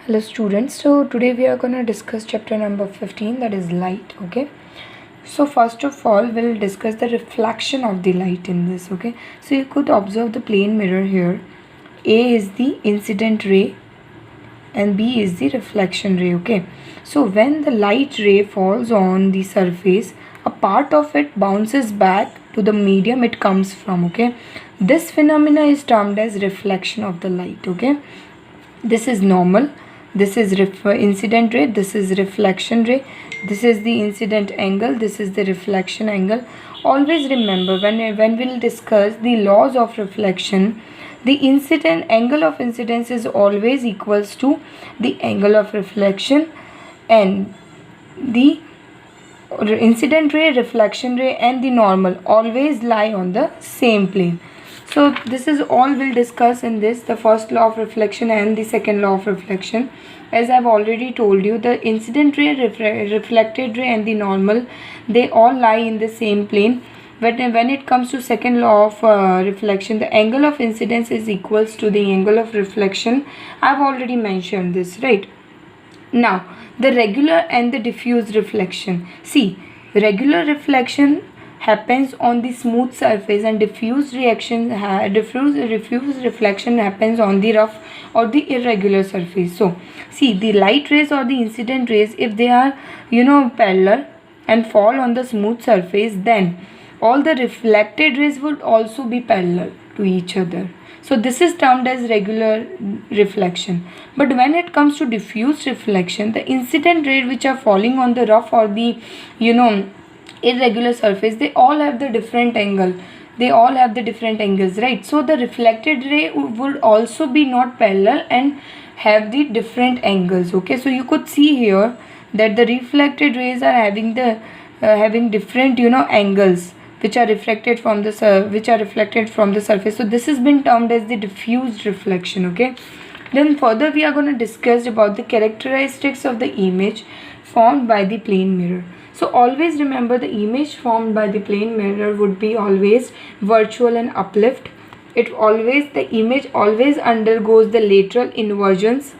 Hello students, so today we are going to discuss chapter number 15, that is light. Okay, so first of all we'll discuss the reflection of the light in this. Okay, so you could observe the plane mirror here. A is the incident ray and B is the reflection ray. Okay, so when the light ray falls on the surface, a part of it bounces back to the medium it comes from. Okay, this phenomena is termed as reflection of the light. Okay, this is normal, this is incident ray, this is reflection ray, this is the incident angle, this is the reflection angle. Always remember, when we'll discuss the laws of reflection, the incident angle of incidence is always equals to the angle of reflection, and the incident ray, reflection ray and the normal always lie on the same plane. So this is all we'll discuss in this, the first law of reflection and the second law of reflection. As I've already told you, the incident ray, reflected ray and the normal, they all lie in the same plane. But when it comes to second law of reflection, the angle of incidence is equals to the angle of reflection. I've already mentioned this, right? Now the regular and the diffuse reflection. See, regular reflection happens on the smooth surface and diffuse reflection happens on the rough or the irregular surface. So see, the light rays or the incident rays, if they are parallel and fall on the smooth surface, then all the reflected rays would also be parallel to each other. So this is termed as regular reflection. But when it comes to diffuse reflection, the incident rays which are falling on the rough or the irregular surface, they all have the different angle, they all have the different angles, right? So the reflected ray would also be not parallel and have the different angles. Okay, so you could see here that the reflected rays are having the having different angles which are reflected from the surface. So this has been termed as the diffused reflection. Okay, then further we are going to discuss about the characteristics of the image formed by the plane mirror. So always remember, the image formed by the plane mirror would be always virtual and uplift. The image always undergoes the lateral inversions.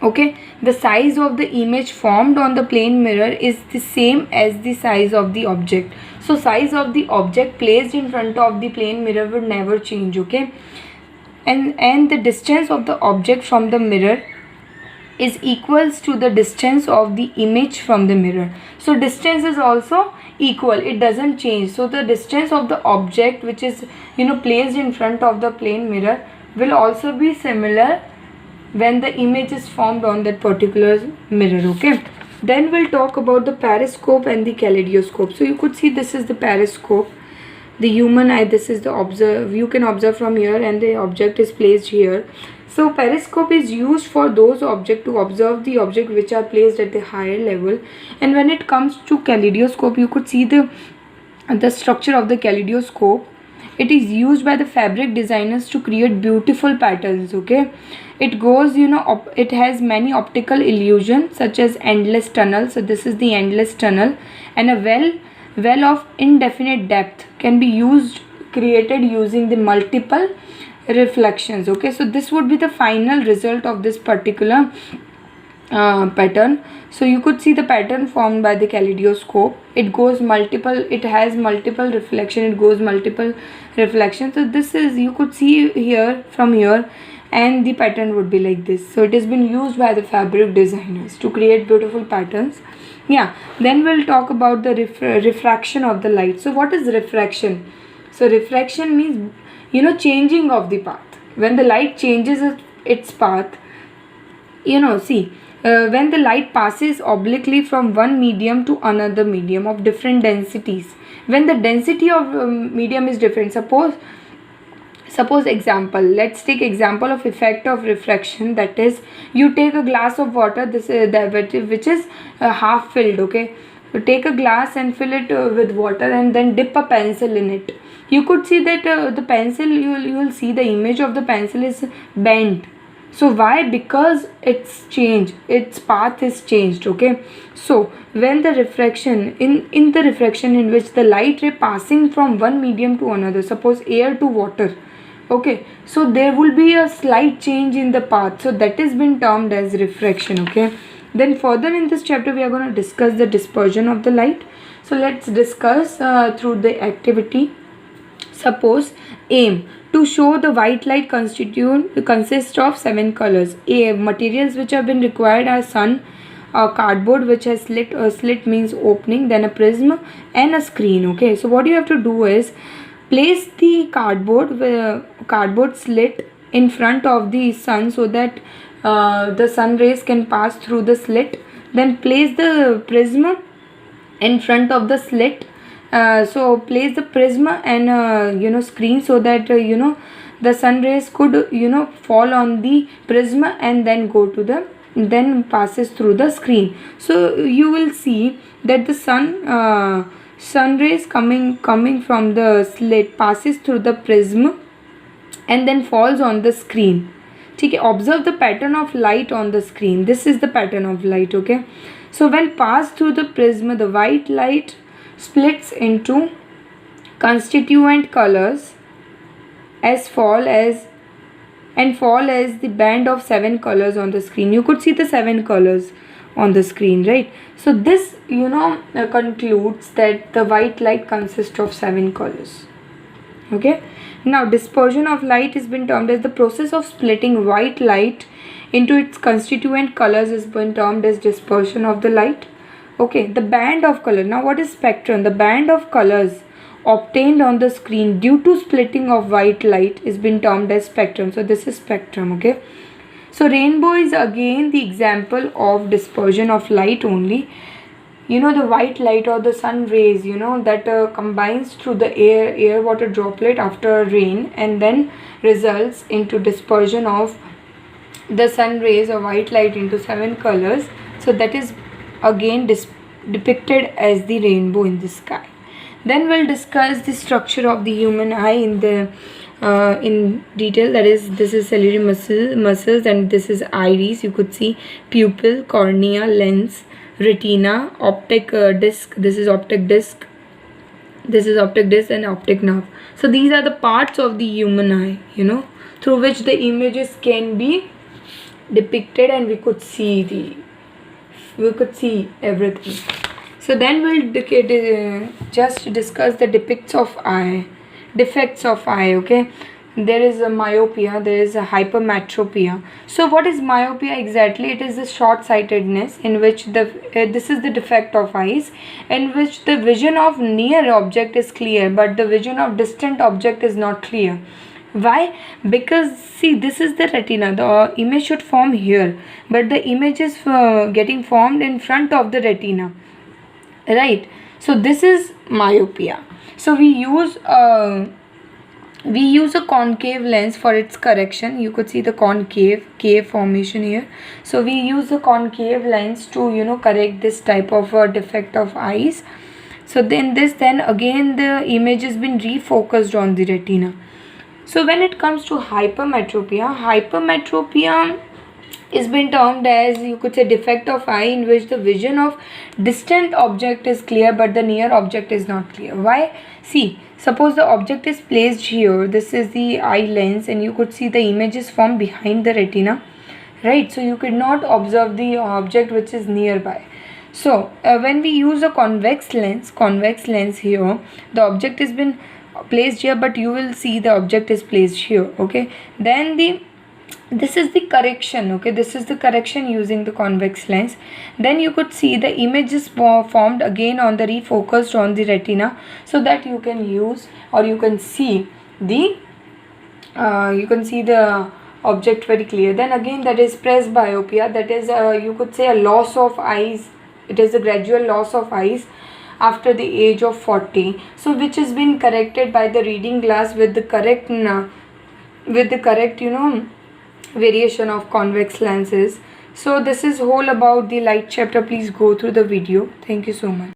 Okay, the size of the image formed on the plane mirror is the same as the size of the object. So size of the object placed in front of the plane mirror would never change. Okay, and the distance of the object from the mirror is equals to the distance of the image from the mirror. So distance is also equal, it doesn't change. So the distance of the object which is placed in front of the plane mirror will also be similar when the image is formed on that particular mirror. Okay, then we'll talk about the periscope and the kaleidoscope. So you could see, this is the periscope, the human eye, this is the you can observe from here, and the object is placed here. So periscope is used for those objects to observe the object which are placed at the higher level. And when it comes to kaleidoscope, you could see the structure of the kaleidoscope. It is used by the fabric designers to create beautiful patterns. Okay, it goes it has many optical illusions such as endless tunnel. So this is the endless tunnel, and a well of indefinite depth can be created using the multiple reflections. Okay, so this would be the final result of this particular pattern. So you could see the pattern formed by the kaleidoscope. It has multiple reflection, it goes multiple reflection. So this is, you could see here from here, and the pattern would be like this. So it has been used by the fabric designers to create beautiful patterns. Yeah, then we'll talk about the refraction of the light. So what is refraction? So refraction means changing of the path. When the light changes its path, when the light passes obliquely from one medium to another medium of different densities, when the density of medium is different, suppose example, let's take example of effect of refraction. That is, you take a glass of water, this is which is half filled. Okay, you take a glass and fill it with water, and then dip a pencil in it. You could see that the pencil, you will see the image of the pencil is bent. So why? Because its path is changed. Okay, so when the refraction in the refraction in which the light ray passing from one medium to another, suppose air to water, Okay, so there will be a slight change in the path, so that is been termed as refraction. Okay, then further in this chapter we are going to discuss the dispersion of the light. So let's discuss through the activity. Suppose aim to show the white light consists of 7 colors. A materials which have been required are sun, cardboard which has slit means opening, then a prism and a screen. Okay, so what you have to do is place the cardboard slit in front of the sun so that the sun rays can pass through the slit. Then place the prism in front of the slit. So place the prism and screen so that the sun rays could fall on the prism and then passes through the screen. So you will see that the sun rays coming from the slit passes through the prism and then falls on the screen. Okay, observe the pattern of light on the screen. This is the pattern of light. Okay, so when passed through the prism, the white light splits into constituent colors as fall as the band of 7 colors on the screen. You could see the 7 colors on the screen, right? So this concludes that the white light consists of 7 colors. Okay, now dispersion of light has been termed as the process of splitting white light into its constituent colors has been termed as dispersion of the light. Okay, the band of color. Now what is spectrum? The band of colors obtained on the screen due to splitting of white light is been termed as spectrum. So this is spectrum. Okay, so rainbow is again the example of dispersion of light only. The white light or the sun rays that combines through the air water droplet after rain and then results into dispersion of the sun rays or white light into 7 colors. So that is again depicted as the rainbow in the sky. Then we'll discuss the structure of the human eye in detail. That is, this is ciliary muscles and this is iris. You could see pupil, cornea, lens, retina, optic disc. This is optic disc. This is optic disc and optic nerve. So these are the parts of the human eye, through which the images can be depicted and we could see everything. So then we'll just discuss the defects of eye. Okay, there is a myopia, there is a hypermetropia. So what is myopia exactly? It is the short-sightedness in which this is the defect of eyes in which the vision of near object is clear but the vision of distant object is not clear. Why? Because see, this is the retina. The image should form here but the image is getting formed in front of the retina, right? So this is myopia. So we use a concave lens for its correction. You could see the cave formation here. So we use the concave lens to correct this type of defect of eyes. So then again the image has been refocused on the retina. So when it comes to hypermetropia is been termed as, you could say, defect of eye in which the vision of distant object is clear but the near object is not clear. Why? See, suppose the object is placed here. This is the eye lens and you could see the image is formed behind the retina, right? So you could not observe the object which is nearby. So when we use a convex lens here, the object has been placed here but you will see the object is placed here. Okay, then this is the correction. Okay, this is the correction using the convex lens. Then you could see the image is formed again on the refocused on the retina so that you can use or you can see the object very clear. Then again, that is presbyopia. That is you could say a loss of eyes. It is a gradual loss of eyes after the age of 40. So which has been corrected by the reading glass with the correct variation of convex lenses. So this is whole about the light chapter. Please go through the video. Thank you so much.